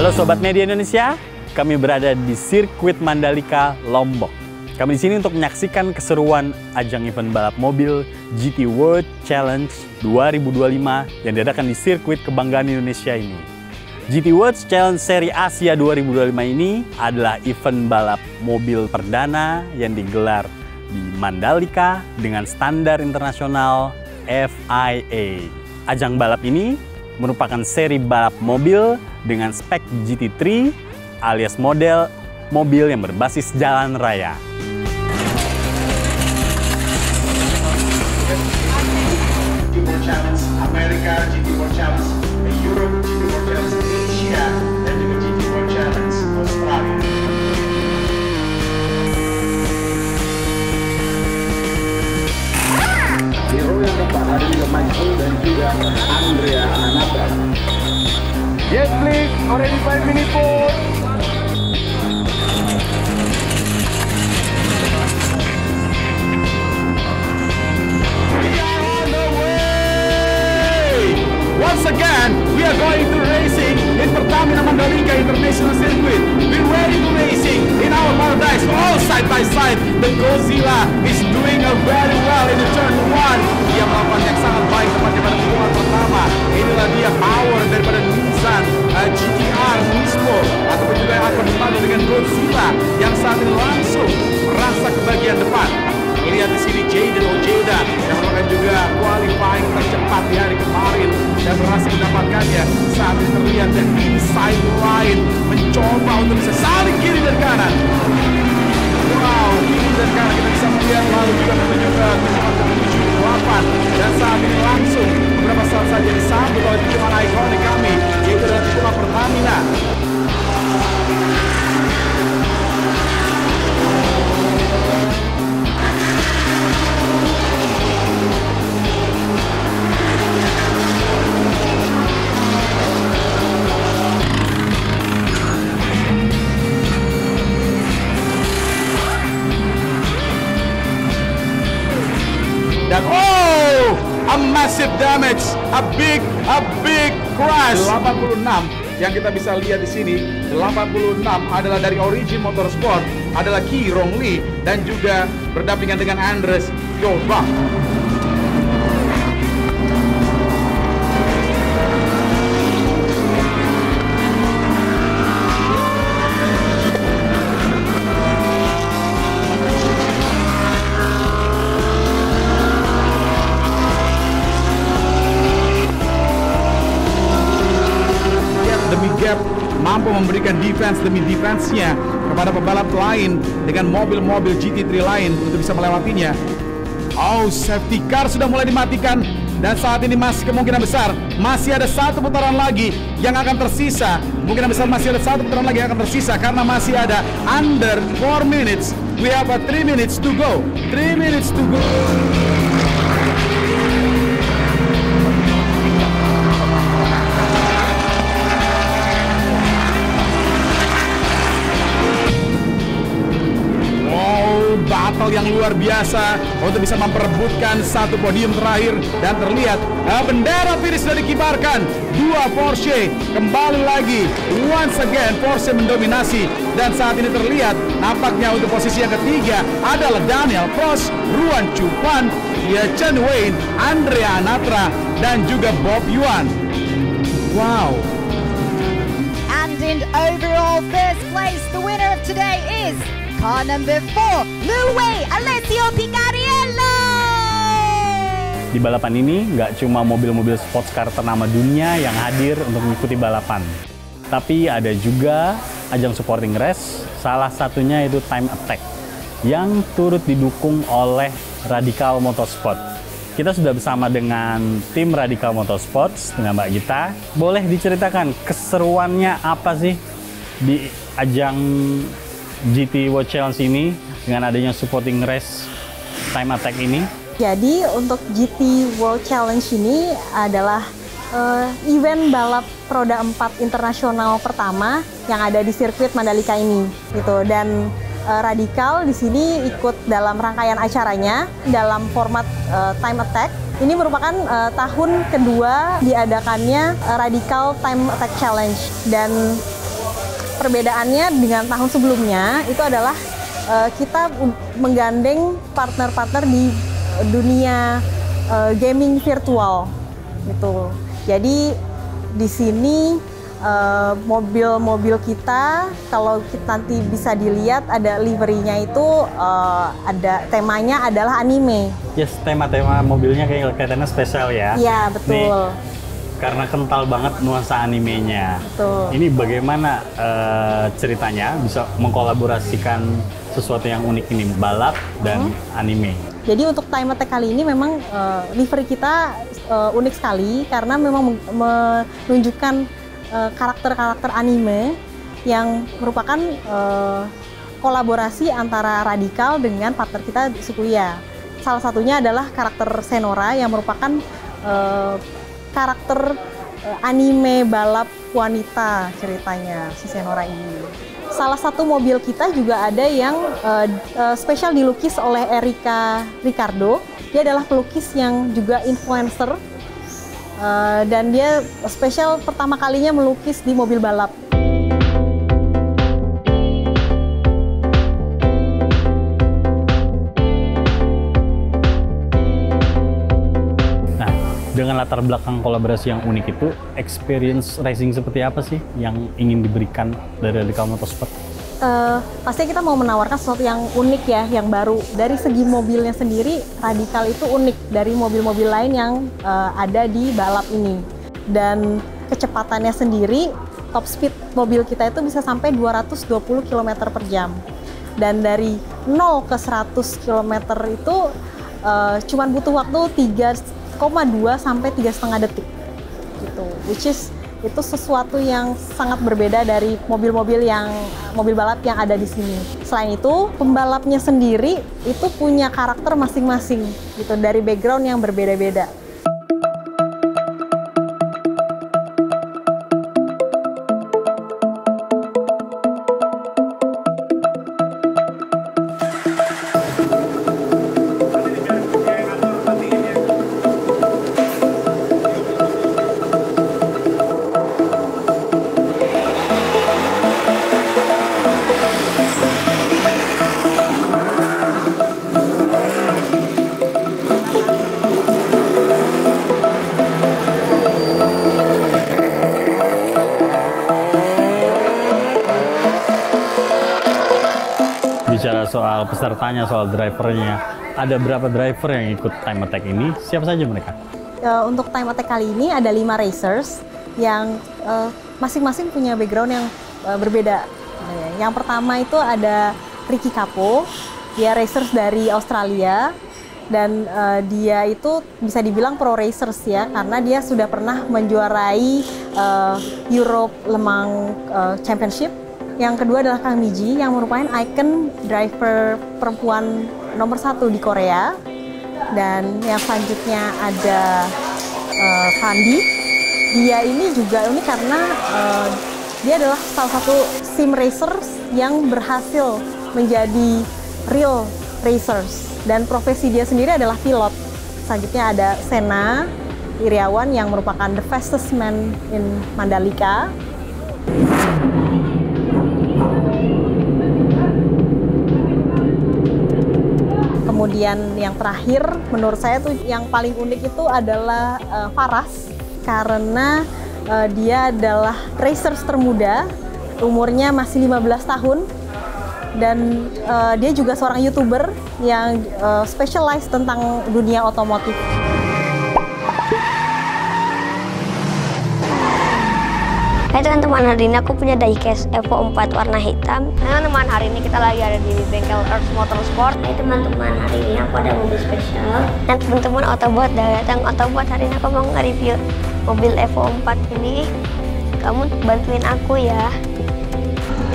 Halo Sobat Media Indonesia, kami berada di sirkuit Mandalika, Lombok. Kami di sini untuk menyaksikan keseruan ajang event balap mobil GT World Challenge 2025 yang diadakan di sirkuit kebanggaan Indonesia ini. GT World Challenge Seri Asia 2025 ini adalah event balap mobil perdana yang digelar di Mandalika dengan standar internasional FIA. Ajang balap ini merupakan seri balap mobil dengan spek GT3 alias model mobil yang berbasis jalan raya. GT World Challenge Amerika, GT World Challenge Europe, GT World Challenge Asia, dan juga GT World Challenge Australia. Di row yang keempat ada juga Michael dan juga Andrea Anata. Yes please, already 5 minutes for. Once again, we are going to racing in Pertamina Mandalika International Circuit. We're ready to racing in our paradise, all side by side. The Godzilla is doing very well in the turn 1. Dia melakukan yang sangat baik tepatnya pada tikungan pertama. Inilah dia power daripada Nissan GTR Nismo, ataupun juga yang akan berpadu dengan Godzilla yang saat ini langsung merasa ke bagian depan. Lihat di sini Jaden Ojeda yang merupakan juga qualifying tercepat di hari kemarin dan berhasil mendapatkannya. Saat ini terlihat dan inside line mencoba untuk bisa saling kiri dan kanan. Wow, kiri dan kanan kita bisa melihat, lalu juga menuju ke tikungan ke-7, 8, dan saat ini langsung beberapa saat saja disambut oleh tikungan ikonik kami, yaitu adalah tikungan Pertamina. Dan a massive damage, a big crash. 86 yang kita bisa lihat di sini, 86 adalah dari Origin Motorsport, adalah Ki Rong Lee dan juga berdampingan dengan Andres Jobang. Mampu memberikan defense demi defense-nya kepada pebalap lain dengan mobil-mobil GT3 lain untuk bisa melewatinya. Oh, safety car sudah mulai dimatikan dan saat ini masih kemungkinan besar masih ada satu putaran lagi yang akan tersisa. Kemungkinan besar masih ada satu putaran lagi yang akan tersisa karena masih ada under 4 minutes. We have 3 minutes to go. 3 minutes to go. Battle yang luar biasa untuk bisa memperebutkan satu podium terakhir dan terlihat bendera finish sudah dikibarkan. Dua Porsche kembali lagi, once again Porsche mendominasi dan saat ini terlihat nampaknya untuk posisi yang ketiga adalah Daniel Prost, Ruan Chupan, Chen Wayne, Andrea Anatra dan juga Bob Yuan. Wow. And in overall first place, the winner of today is car number 4, Luis Alessio Picariello. Di balapan ini nggak cuma mobil-mobil sports car ternama dunia yang hadir untuk mengikuti balapan, tapi ada juga ajang supporting race, salah satunya itu Time Attack yang turut didukung oleh Radical Motorsport. Kita sudah bersama dengan tim Radical Motorsport dengan Mbak Gita. Boleh diceritakan keseruannya apa sih di ajang GT World Challenge ini dengan adanya supporting race Time Attack ini? Jadi untuk GT World Challenge ini adalah event balap roda 4 internasional pertama yang ada di sirkuit Mandalika ini gitu. Dan Radical di sini ikut dalam rangkaian acaranya dalam format Time Attack. Ini merupakan tahun kedua diadakannya Radical Time Attack Challenge dan perbedaannya dengan tahun sebelumnya itu adalah kita menggandeng partner-partner di dunia gaming virtual gitu. Jadi di sini mobil-mobil kita kalau kita nanti bisa dilihat ada liverynya itu ada temanya adalah anime. Yes, tema-tema mobilnya kelihatannya spesial ya. Iya, betul. Nih, karena kental banget nuansa animenya. Betul. Ini bagaimana ceritanya bisa mengkolaborasikan sesuatu yang unik ini, balap dan anime? Jadi untuk Time Attack kali ini memang livery kita unik sekali karena memang menunjukkan karakter-karakter anime yang merupakan kolaborasi antara Radical dengan partner kita Sukuya. Salah satunya adalah karakter Senora yang merupakan karakter anime balap wanita ceritanya si Senora ini. Salah satu mobil kita juga ada yang spesial dilukis oleh Erika Ricardo. Dia adalah pelukis yang juga influencer dan dia spesial pertama kalinya melukis di mobil balap. Dengan latar belakang kolaborasi yang unik itu, experience racing seperti apa sih yang ingin diberikan dari Radical Motorsport? Pasti kita mau menawarkan sesuatu yang unik ya, yang baru. Dari segi mobilnya sendiri, Radical itu unik dari mobil-mobil lain yang ada di balap ini. Dan kecepatannya sendiri, top speed mobil kita itu bisa sampai 220 km per jam. Dan dari 0 ke 100 km itu cuman butuh waktu 3,2 sampai 3,5 detik gitu, which is itu sesuatu yang sangat berbeda dari mobil-mobil balap yang ada di sini. Selain itu, pembalapnya sendiri itu punya karakter masing-masing gitu dari background yang berbeda-beda. Bicara soal pesertanya, soal drivernya, ada berapa driver yang ikut Time Attack ini? Siapa saja mereka? Untuk Time Attack kali ini ada 5 racers yang masing-masing punya background yang berbeda. Yang pertama itu ada Ricky Capo, dia racers dari Australia dan dia itu bisa dibilang pro racers ya karena dia sudah pernah menjuarai Europe Le Mans Championship. Yang kedua adalah Kang Miji yang merupakan ikon driver perempuan nomor 1 di Korea. Dan yang selanjutnya ada Fandi. Dia ini juga unik karena dia adalah salah satu sim racers yang berhasil menjadi real racers. Dan profesi dia sendiri adalah pilot. Selanjutnya ada Sena Iriawan yang merupakan the fastest man in Mandalika. Kemudian yang terakhir, menurut saya tuh yang paling unik itu adalah Faras karena dia adalah racers termuda, umurnya masih 15 tahun dan dia juga seorang YouTuber yang specialize tentang dunia otomotif. Hai teman-teman, hari ini aku punya diecast Evo 4 warna hitam. Nah teman, hari ini kita lagi ada di bengkel Earth Motorsport. Hai teman-teman, hari ini aku ada mobil spesial. Dan teman-teman, Autobot datang. Autobot, hari ini aku mau nge-review mobil Evo 4 ini. Kamu bantuin aku ya.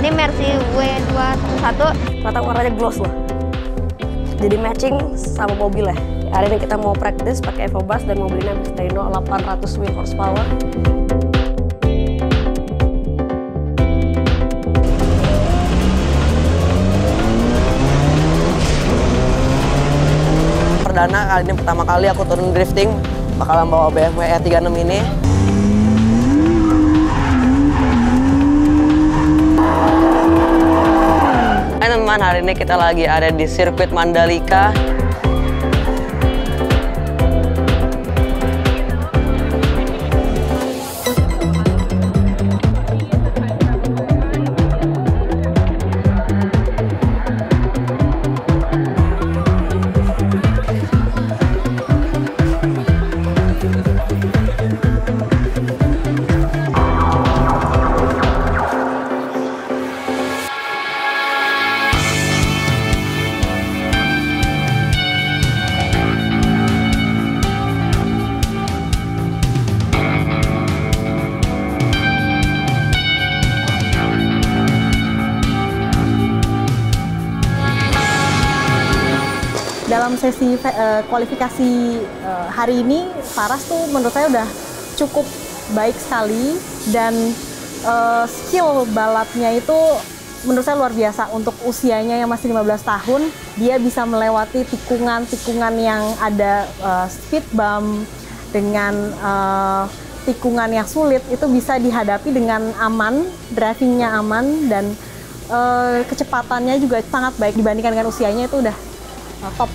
Ini Mercy W211. Ternyata warnanya gloss loh. Jadi matching sama mobilnya. Hari ini kita mau practice pakai Evo Bus dan mobilnya Dyno 800 wheel horsepower. Perdana kali ini pertama kali aku turun drifting bakalan bawa BMW E36 ini. teman-teman, hari ini kita lagi ada di sirkuit Mandalika. Dalam sesi kualifikasi hari ini, Faras tuh menurut saya udah cukup baik sekali dan skill balapnya itu menurut saya luar biasa. Untuk usianya yang masih 15 tahun, dia bisa melewati tikungan-tikungan yang ada speed bump dengan tikungan yang sulit, itu bisa dihadapi dengan aman, drivingnya aman, dan kecepatannya juga sangat baik dibandingkan dengan usianya, itu udah top.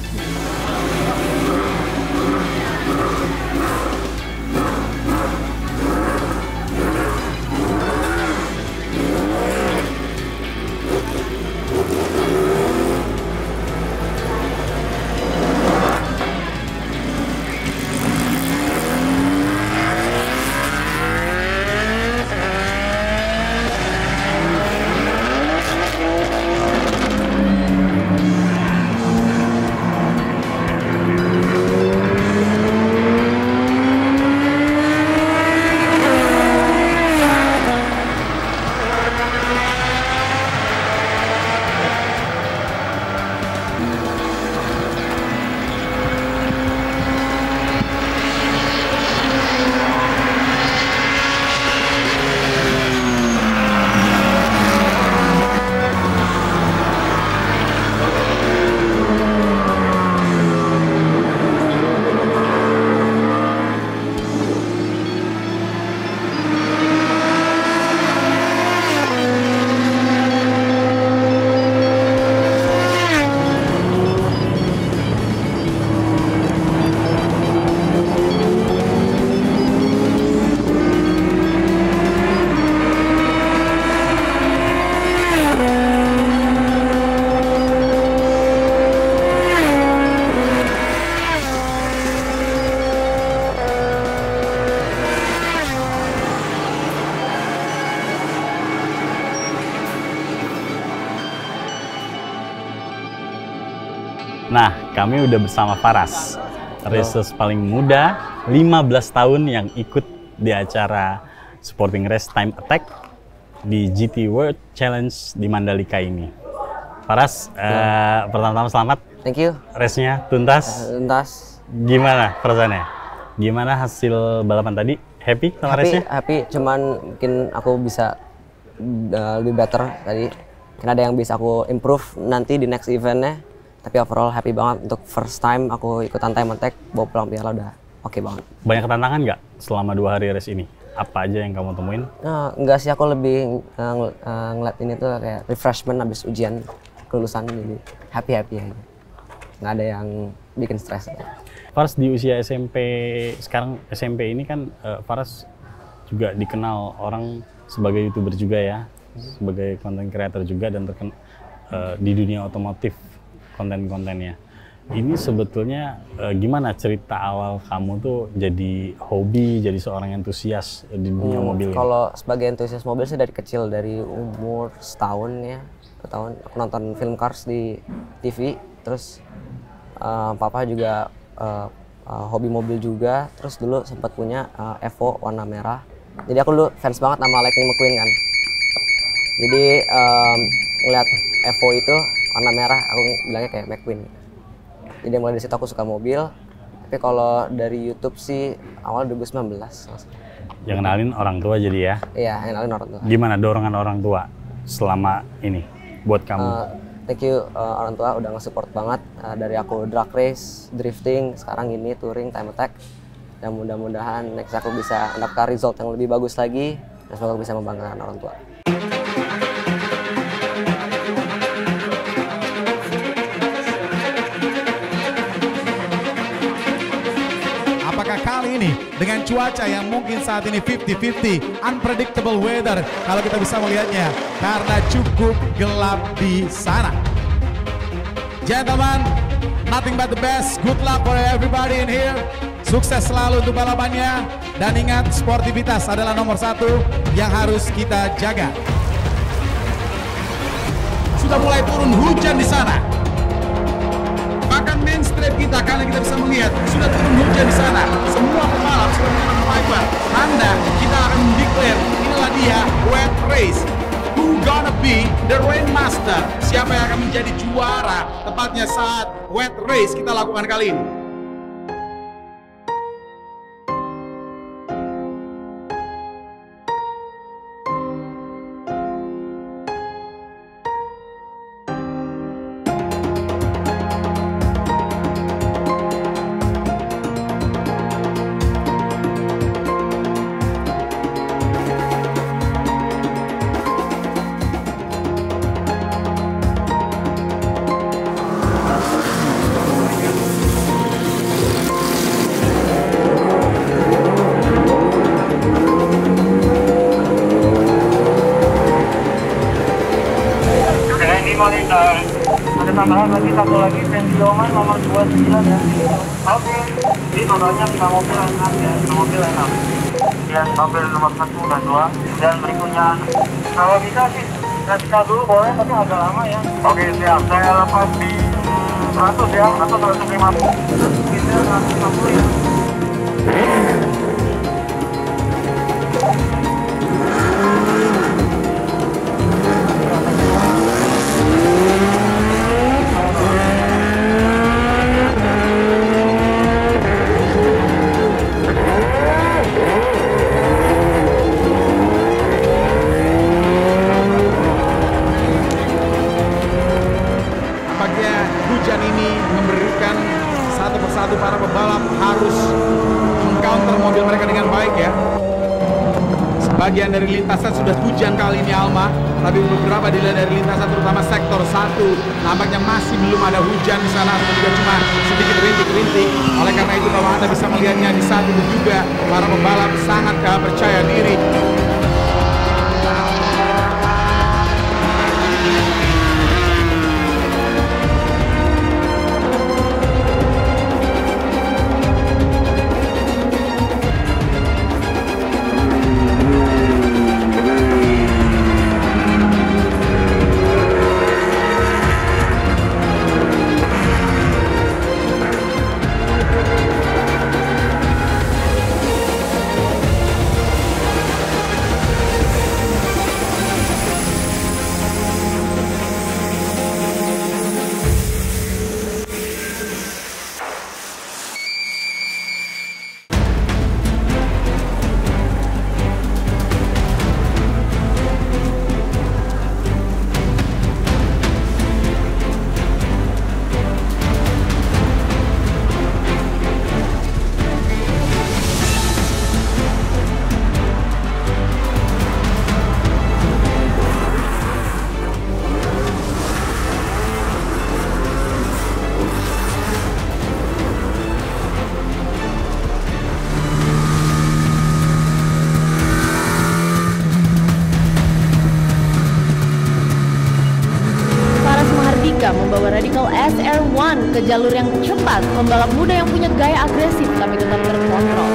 Nah, kami udah bersama Faras, racers paling muda, 15 tahun yang ikut di acara Sporting Race Time Attack di GT World Challenge di Mandalika ini. Faras, pertama-tama selamat. Thank you. Race-nya tuntas. Tuntas. Gimana perasaannya? Gimana hasil balapan tadi? Happy sama race-nya? Happy, cuman mungkin aku bisa lebih better tadi. Mungkin ada yang bisa aku improve nanti di next eventnya. Tapi overall happy banget untuk first time aku ikutan time attack, bawa pulang piala udah oke banget. Banyak tantangan nggak selama 2 hari race ini? Apa aja yang kamu temuin? Nah, enggak sih, aku lebih ngeliat ini tuh kayak refreshment habis ujian kelulusan, jadi happy aja. Nggak ada yang bikin stres. Faras di usia SMP, sekarang SMP ini kan Faras juga dikenal orang sebagai YouTuber juga ya, sebagai content creator juga dan terkenal di dunia otomotif konten-kontennya. Ini sebetulnya gimana cerita awal kamu tuh jadi hobi, jadi seorang entusias di dunia mobil? Kalau sebagai entusias mobil sih dari kecil, dari umur setahun ya, tahun aku nonton film Cars di TV, terus papa juga hobi mobil juga, terus dulu sempat punya Evo warna merah. Jadi aku dulu fans banget sama Lightning McQueen kan. Jadi ngeliat Evo itu warna merah, aku bilangnya kayak McQueen. Jadi mulai dari situ aku suka mobil. Tapi kalau dari YouTube sih awal 2019. Yang kenalin orang tua jadi ya? Iya, yang kenalin orang tua. Gimana dorongan orang tua selama ini buat kamu? Thank you orang tua udah nge-support banget dari aku drag race, drifting, sekarang ini touring, time attack. Dan mudah-mudahan next aku bisa mendapatkan result yang lebih bagus lagi dan semoga bisa membanggakan orang tua. dengan cuaca yang mungkin saat ini 50-50, unpredictable weather kalau kita bisa melihatnya karena cukup gelap di sana. Gentlemen, nothing but the best. Good luck for everybody in here. Sukses selalu untuk balapannya. Dan ingat, sportivitas adalah nomor 1 yang harus kita jaga. Sudah mulai turun hujan di sana. Bahkan main straight kita, karena kita bisa melihat sudah turun hujan di sana. Semua pembalap sudah menggunakan wiper. Tanda kita akan mendeklar inilah dia wet race. Who gonna be the rain master? Siapa yang akan menjadi juara tepatnya saat wet race kita lakukan kali ini? Ada tambahan lagi, satu lagi Pendioman nomor 29 ya. Oke, ini totalnya 5 mobil enak ya, 5 mobil enak. Dan mobil nomor 1 dan 2. Dan berikutnya, kalau bisa sih kita dulu boleh, tapi agak lama ya. Oke siap, saya lepas di 100 ya, atau 150. Kita 150 ya. Hujan ini memberikan satu persatu para pembalap harus meng-counter mobil mereka dengan baik ya. Sebagian dari lintasan sudah hujan kali ini Alma, tapi beberapa dilihat dari lintasan terutama sektor 1 nampaknya masih belum ada hujan di sana atau juga cuma sedikit rintik-rintik. Oleh karena itu kalau Anda bisa melihatnya di saat itu juga para pembalap sangat percaya diri. Membawa Radical SR1 ke jalur yang cepat, pembalap muda yang punya gaya agresif tapi tetap terkontrol.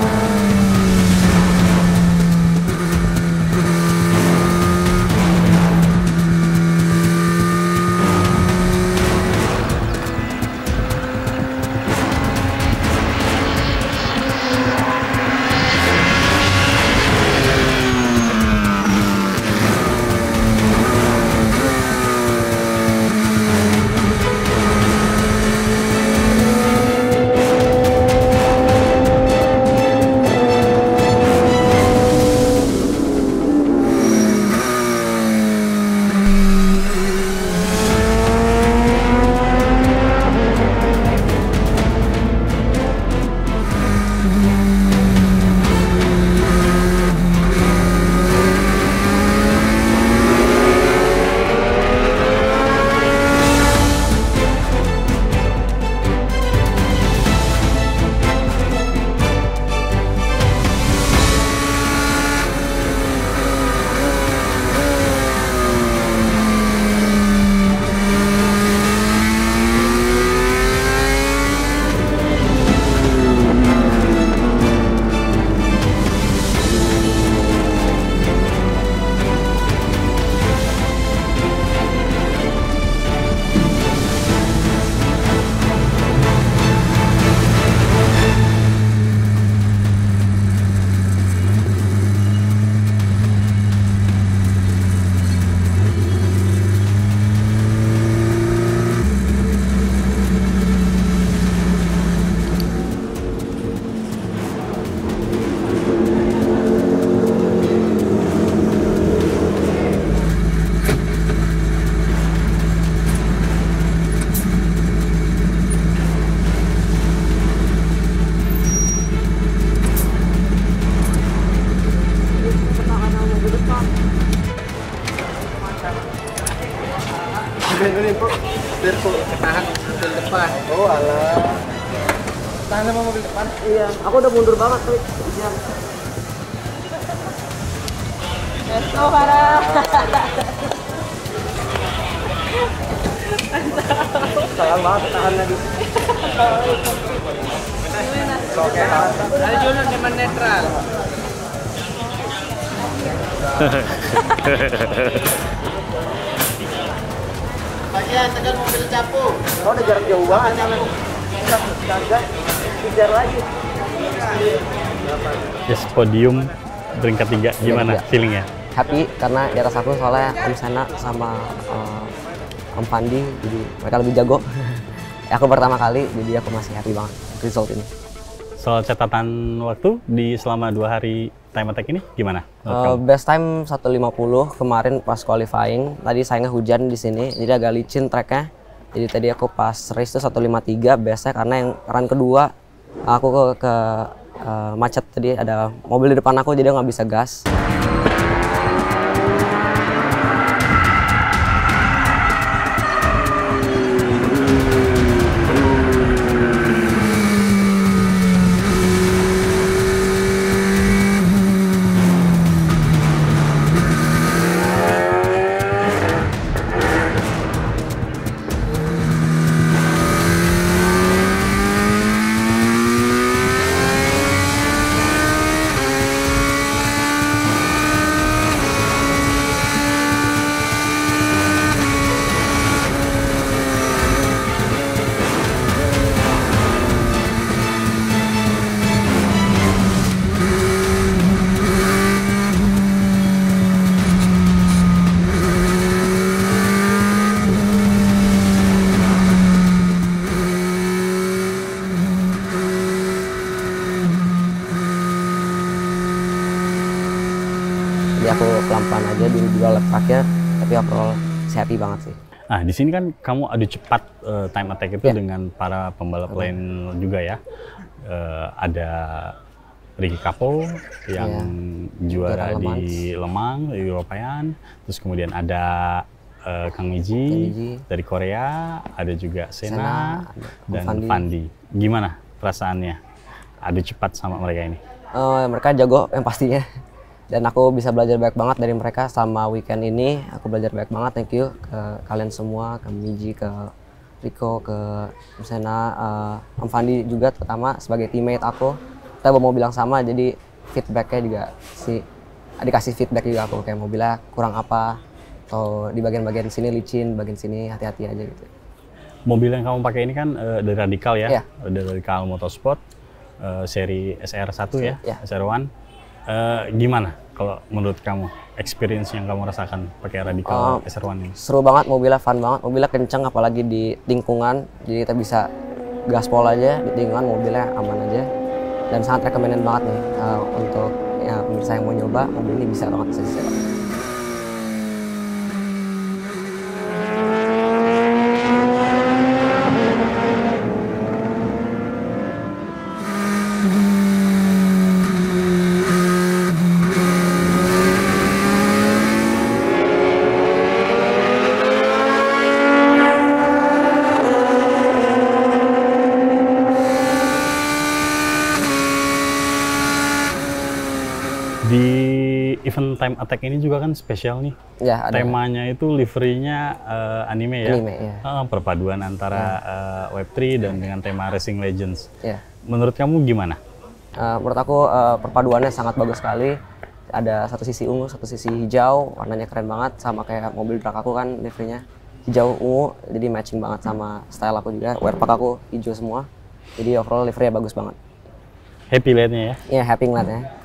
Ini kok biar kok ketahan mobil depan. Oh alah. Tahan sama mobil depan? Iya, aku udah mundur banget tuh. Iya. Let's go, Farah. Sayang banget tahan lagi. Oke. Ada Jono dengan netral. Bagian tekan mobil capu. Oh, udah jarak jauh banget nyampe. Kagak kejar lagi. Yes, podium peringkat 3 gimana feelingnya? Happy karena di atas aku soalnya Om Sena sama Om Pandi, jadi mereka lebih jago. Aku pertama kali, jadi aku masih happy banget result ini. Soal catatan waktu di selama 2 hari time attack ini gimana? Best time 1:50 kemarin pas qualifying. Tadi sayangnya hujan di sini, jadi agak licin tracknya. Jadi tadi aku pas race itu 1:53 bestnya karena yang run kedua aku ke macet tadi, ada mobil di depan aku jadi nggak bisa gas. Jadi aku pelan-pelan aja dulu 2 lap terakhir, tapi overall happy banget sih. Nah, di sini kan kamu adu cepat time attack itu dengan para pembalap lain juga ya. Ada Ricky Capo yang juara di Le Mans, European. Terus kemudian ada Kang Miji dari Korea, ada juga Sena dan Fandi. Gimana perasaannya adu cepat sama mereka ini? Mereka jago yang pastinya. Dan aku bisa belajar banyak banget dari mereka selama weekend ini. Aku belajar banyak banget, thank you ke kalian semua, ke Miji, ke Rico, ke Sena, Om Fandi juga terutama sebagai teammate aku. Kita bawa mobil yang sama, jadi feedbacknya juga dikasih feedback juga aku, kayak mobilnya kurang apa, atau di bagian-bagian sini licin, bagian sini hati-hati aja gitu. Mobil yang kamu pakai ini kan dari Radical ya, Iya. dari Radical Motorsport, seri SR1 ya, Iya. SR1. Gimana kalau menurut kamu experience yang kamu rasakan pakai Radical SR1 ini? Seru banget, mobilnya fun banget, mobilnya kenceng apalagi di lingkungan, jadi kita bisa gaspol aja di lingkungan, mobilnya aman aja, dan sangat recommended banget nih untuk ya pemirsa yang mau nyoba mobil ini, bisa banget, bisa disewa. Di event time attack ini juga kan spesial nih. Ya, ada. Temanya itu liverynya anime ya. Anime, ya. Perpaduan antara Web3 dan dengan tema Racing Legends. Ya. Menurut kamu gimana? Menurut aku perpaduannya sangat bagus sekali. Ada satu sisi ungu, satu sisi hijau, warnanya keren banget, sama kayak mobil drag aku kan liverynya hijau ungu, jadi matching banget sama style aku juga. Wearpack aku hijau semua, jadi overall liverynya bagus banget. Happy liatnya ya? Iya, happy ngeliatnya.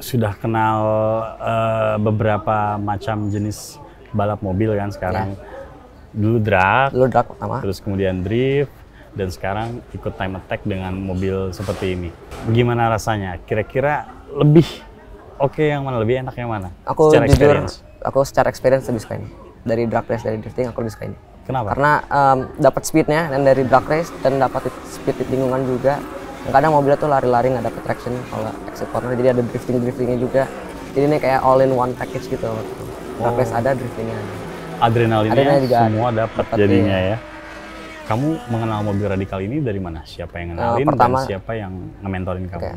Sudah kenal beberapa macam jenis balap mobil kan sekarang. Dulu drag pertama, terus kemudian drift, dan sekarang ikut time attack dengan mobil seperti ini. Gimana rasanya? Kira-kira lebih oke yang mana? Lebih enak yang mana? Aku secara jujur, experience. aku secara experience lebih suka ini. Dari drag race, dari drifting aku lebih suka ini. Kenapa? Karena dapat speednya, dan dari drag race dan dapat speed di lingkungan juga. Kadang mobilnya tuh lari-lari nggak dapet traction kalau exit corner, jadi ada driftingnya juga. Jadi ini kayak all in one package gitu. Drag race ada, driftingnya ada. adrenalinnya juga semua dapat jadinya ya. Kamu mengenal mobil radikal ini dari mana? Siapa yang ngenalin dan siapa yang nge-mentorin kamu?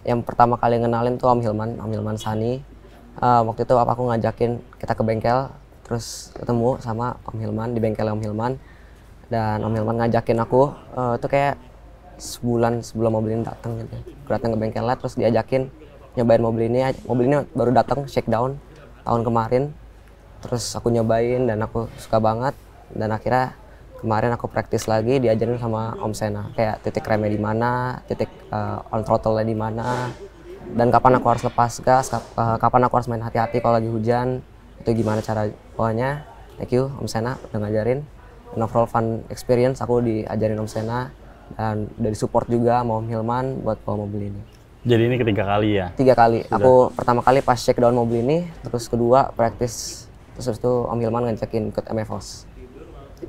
Yang pertama kali ngenalin tuh Om Hilman Sani. Waktu itu aku ngajakin kita ke bengkel, terus ketemu sama Om Hilman di bengkel Om Hilman. Dan Om Hilman ngajakin aku, itu kayak sebulan sebelum mobil ini datang gitu. Aku datang ke bengkelnya, terus diajakin nyobain mobil ini. Mobil ini baru datang shakedown tahun kemarin. Terus aku nyobain dan aku suka banget. Dan akhirnya kemarin aku praktis lagi, diajarin sama Om Sena kayak titik remnya di mana, titik on throttle-nya di mana, dan kapan aku harus lepas gas, kapan aku harus main hati-hati kalau lagi hujan, itu gimana cara bawanya. Thank you Om Sena udah ngajarin. Dan overall fun experience aku diajarin Om Sena dan dari support juga sama Om Hilman buat bawa mobil ini. Jadi ini ketiga kali ya? 3 kali. Sudah. Aku pertama kali pas check down mobil ini, terus kedua praktis, terus itu Om Hilman ngajakin ikut MFOS.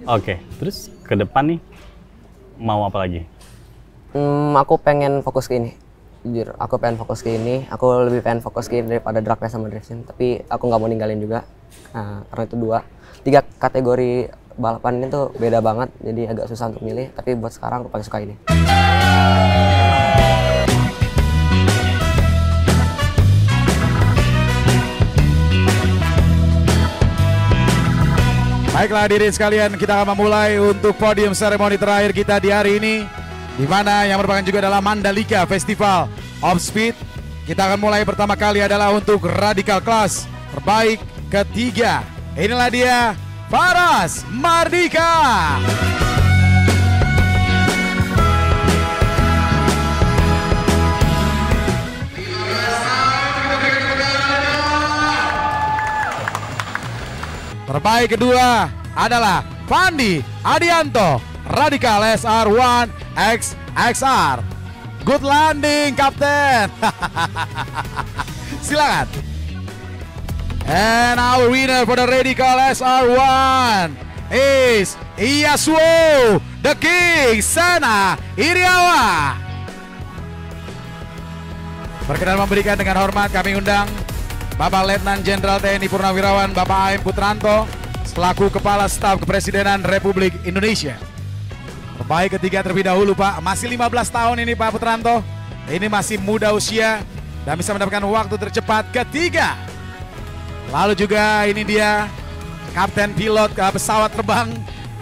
Oke, terus ke depan nih mau apa lagi? Aku pengen fokus ke ini. Jujur, aku pengen fokus ke ini. Aku lebih pengen fokus ke ini daripada drag race sama driving. Tapi aku nggak mau ninggalin juga. Karena itu 3 kategori balapan ini tuh beda banget. Jadi agak susah untuk milih. Tapi buat sekarang aku paling suka ini. Baiklah hadirin sekalian, kita akan memulai untuk podium seremoni terakhir kita di hari ini, di mana yang merupakan juga adalah Mandalika Festival of Speed. Kita akan mulai pertama kali adalah untuk Radical Class terbaik ketiga. Inilah dia Faras Mardika. Terbaik kedua adalah Fandi Adianto, Radical SR1 XXR. Good landing, Kapten. Silakan. And our winner for the Radical SR1 is Yasuo, the King Sena Iriawan. Berkenan memberikan dengan hormat kami undang Bapak Letnan Jenderal TNI Purnawirawan Bapak A.M. Putranto selaku Kepala Staf Kepresidenan Republik Indonesia. Terbaik ketiga terlebih dahulu Pak, masih 15 tahun ini Pak Putranto. Ini masih muda usia dan bisa mendapatkan waktu tercepat ketiga. Lalu juga ini dia Kapten Pilot pesawat terbang.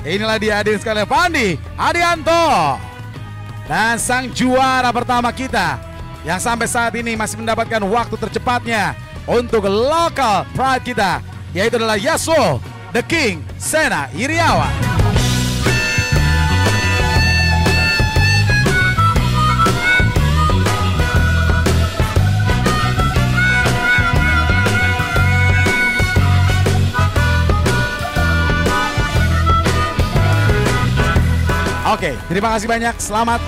Inilah dia hadirin sekalian Fandi Adianto. Dan sang juara pertama kita yang sampai saat ini masih mendapatkan waktu tercepatnya untuk local pride kita, yaitu adalah Yasuo, the King Sena Iriawan. Oke, terima kasih banyak. Selamat